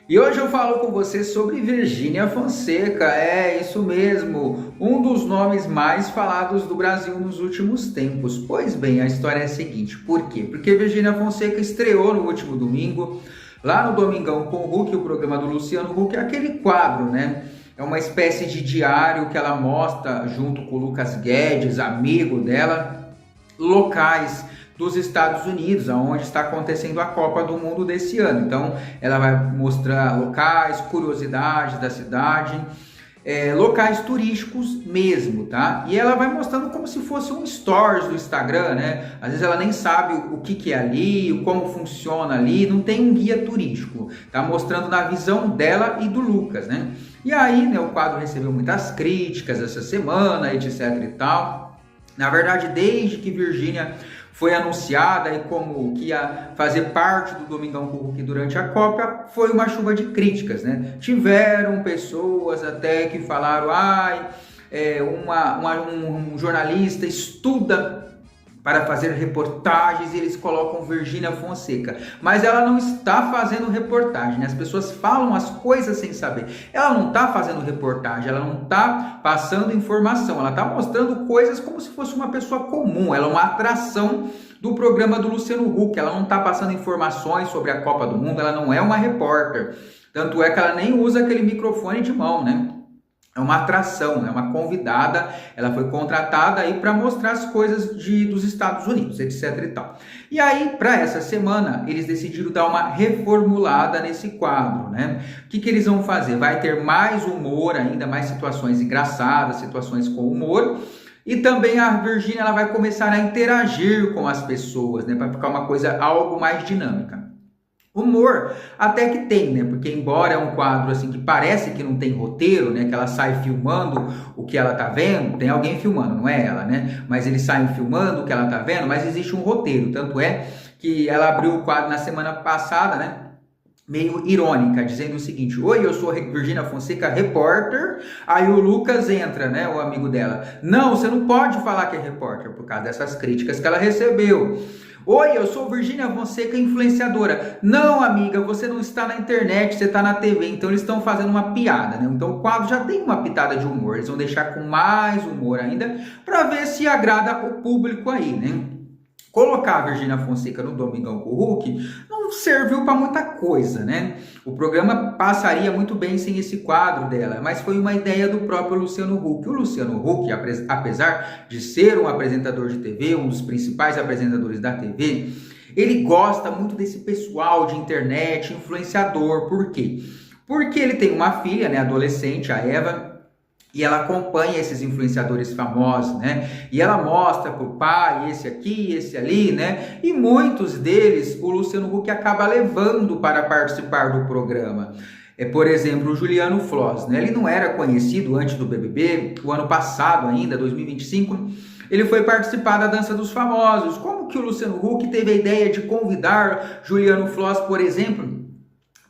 E hoje eu falo com você sobre Virgínia Fonseca, é isso mesmo, um dos nomes mais falados do Brasil nos últimos tempos. Pois bem, a história é a seguinte, por quê? Porque Virgínia Fonseca estreou no último domingo, lá no Domingão com o Huck, o programa do Luciano Huck, aquele quadro, né? É uma espécie de diário que ela mostra junto com o Lucas Guedes, amigo dela, locais dos Estados Unidos, onde está acontecendo a Copa do Mundo desse ano. Então, ela vai mostrar locais, curiosidades da cidade, locais turísticos mesmo, tá? E ela vai mostrando como se fosse um stories do Instagram, né? Às vezes ela nem sabe o que é ali, como funciona ali, não tem um guia turístico, tá mostrando na visão dela e do Lucas, né? E aí, né, o quadro recebeu muitas críticas essa semana, etc e tal. Na verdade, desde que Virgínia foi anunciada e como que ia fazer parte do Domingão com o Huck durante a Copa, foi uma chuva de críticas, né? Tiveram pessoas até que falaram, um jornalista estuda para fazer reportagens e eles colocam Virgínia Fonseca. Mas ela não está fazendo reportagem, as pessoas falam as coisas sem saber. Ela não está fazendo reportagem, ela não está passando informação, ela está mostrando coisas como se fosse uma pessoa comum, ela é uma atração do programa do Luciano Huck, ela não está passando informações sobre a Copa do Mundo, ela não é uma repórter. Tanto é que ela nem usa aquele microfone de mão, né? É uma atração, é uma convidada, ela foi contratada aí para mostrar as coisas dos Estados Unidos, etc e tal. E aí, para essa semana, eles decidiram dar uma reformulada nesse quadro, né? O que eles vão fazer? Vai ter mais humor ainda, mais situações engraçadas, situações com humor. E também a Virgínia ela vai começar a interagir com as pessoas, né? Para ficar uma coisa algo mais dinâmica. Humor até que tem, né? Porque embora é um quadro assim que parece que não tem roteiro, né? Que ela sai filmando o que ela tá vendo, tem alguém filmando, não é ela, né? Mas eles saem filmando o que ela tá vendo, mas existe um roteiro. Tanto é que ela abriu o quadro na semana passada, né? Meio irônica, dizendo o seguinte: oi, eu sou Virgínia Fonseca, repórter. Aí o Lucas entra, né? O amigo dela. Não, você não pode falar que é repórter, por causa dessas críticas que ela recebeu. Oi, eu sou Virgínia Fonseca, influenciadora. Não, amiga, você não está na internet, você está na TV. Então eles estão fazendo uma piada, né? Então o quadro já tem uma pitada de humor. Eles vão deixar com mais humor ainda para ver se agrada o público aí, né? Colocar a Virgínia Fonseca no Domingão com o Huck não serviu para muita coisa, né? O programa passaria muito bem sem esse quadro dela, mas foi uma ideia do próprio Luciano Huck. O Luciano Huck, apesar de ser um apresentador de TV, um dos principais apresentadores da TV, ele gosta muito desse pessoal de internet, influenciador. Por quê? Porque ele tem uma filha, né, adolescente, a Eva, e ela acompanha esses influenciadores famosos, né? E ela mostra pro pai, esse aqui, esse ali, né? E muitos deles, o Luciano Huck acaba levando para participar do programa. Por exemplo, o Juliano Floss, né? Ele não era conhecido antes do BBB, o ano passado ainda, 2025, ele foi participar da Dança dos Famosos. Como que o Luciano Huck teve a ideia de convidar Juliano Floss, por exemplo,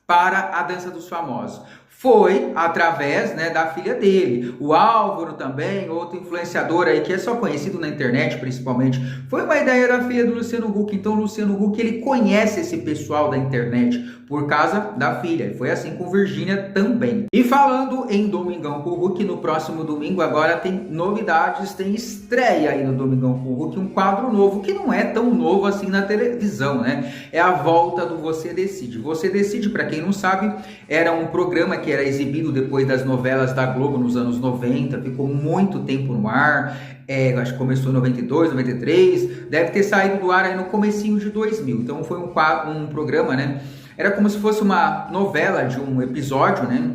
para a Dança dos Famosos? Foi através, né, da filha dele. O Álvaro também, outro influenciador aí que é só conhecido na internet principalmente, foi uma ideia da filha do Luciano Huck. Então o Luciano Huck ele conhece esse pessoal da internet por causa da filha. Foi assim com Virgínia também. E falando em Domingão com o Huck, no próximo domingo agora tem novidades, tem estreia aí no Domingão com o Huck, um quadro novo que não é tão novo assim na televisão, né? É a volta do Você Decide. Você Decide, para quem não sabe, era um programa que era exibido depois das novelas da Globo nos anos 90, ficou muito tempo no ar, acho que começou em 92, 93, deve ter saído do ar aí no comecinho de 2000, então foi um programa, né, era como se fosse uma novela de um episódio, né,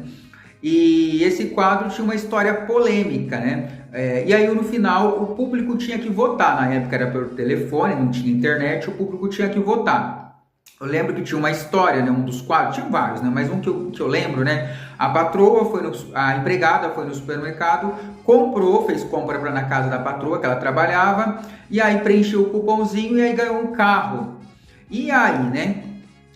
e esse quadro tinha uma história polêmica, né, e aí no final o público tinha que votar, na época era pelo telefone, não tinha internet, o público tinha que votar. Eu lembro que tinha uma história, né, um dos quadros, tinha vários, né, mas um que eu lembro, né, a empregada foi no supermercado, comprou, fez compra na casa da patroa que ela trabalhava, e aí preencheu o cupomzinho e aí ganhou um carro. E aí, né,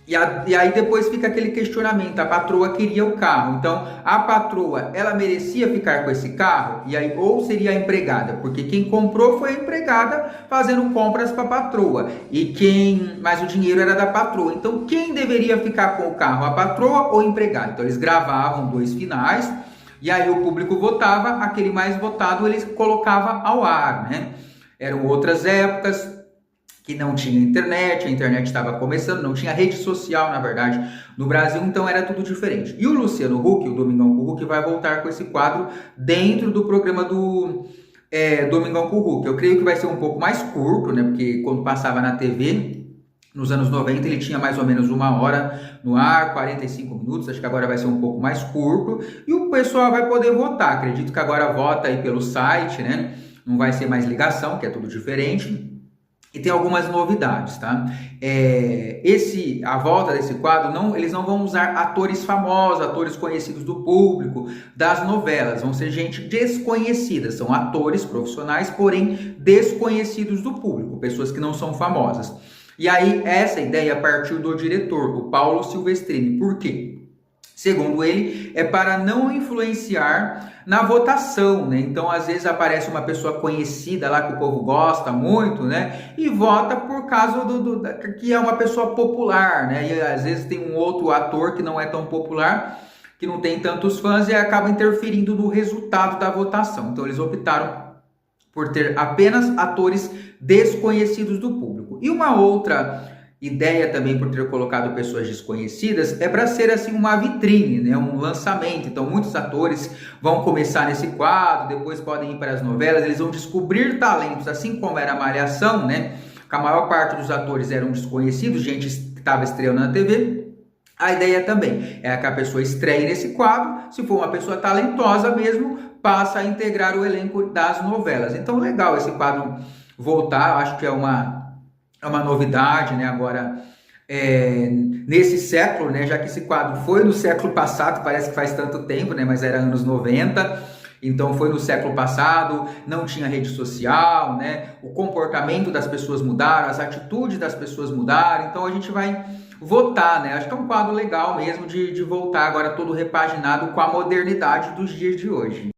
E aí depois fica aquele questionamento, a patroa queria o carro, então a patroa, ela merecia ficar com esse carro? E aí, ou seria a empregada? Porque quem comprou foi a empregada fazendo compras para a patroa, mas o dinheiro era da patroa, então quem deveria ficar com o carro, a patroa ou a empregada? Então eles gravavam 2 finais, e aí o público votava, aquele mais votado eles colocava ao ar, né? Eram outras épocas, que não tinha internet, a internet estava começando, não tinha rede social, na verdade, no Brasil, então era tudo diferente. E o Luciano Huck, o Domingão com o Huck, vai voltar com esse quadro dentro do programa do Domingão com o Huck. Eu creio que vai ser um pouco mais curto, né? Porque quando passava na TV, nos anos 90, ele tinha mais ou menos 1 hora no ar, 45 minutos, acho que agora vai ser um pouco mais curto, e o pessoal vai poder votar. Acredito que agora vota aí pelo site, né? Não vai ser mais ligação, que é tudo diferente. E tem algumas novidades, tá? A volta desse quadro, eles não vão usar atores famosos, atores conhecidos do público, das novelas. Vão ser gente desconhecida. São atores profissionais, porém desconhecidos do público. Pessoas que não são famosas. E aí, essa ideia partiu do diretor, o Paulo Silvestrini. Por quê? Segundo ele, é para não influenciar na votação, né? Então, às vezes aparece uma pessoa conhecida lá que o povo gosta muito, né? E vota por causa que é uma pessoa popular, né? E às vezes tem um outro ator que não é tão popular, que não tem tantos fãs e acaba interferindo no resultado da votação. Então, eles optaram por ter apenas atores desconhecidos do público. E uma outra ideia também por ter colocado pessoas desconhecidas é para ser assim uma vitrine, né? Um lançamento. Então muitos atores vão começar nesse quadro, depois podem ir para as novelas, eles vão descobrir talentos, assim como era a Malhação, né? A maior parte dos atores eram desconhecidos, gente que estava estreando na TV. A ideia também é que a pessoa estreie nesse quadro, se for uma pessoa talentosa mesmo, passa a integrar o elenco das novelas. Então legal esse quadro voltar, eu acho que é uma novidade, né? Agora, nesse século, né? Já que esse quadro foi no século passado, parece que faz tanto tempo, né? Mas era anos 90, então foi no século passado, não tinha rede social, né? O comportamento das pessoas mudaram, as atitudes das pessoas mudaram, então a gente vai votar, né? Acho que é um quadro legal mesmo de voltar agora todo repaginado com a modernidade dos dias de hoje.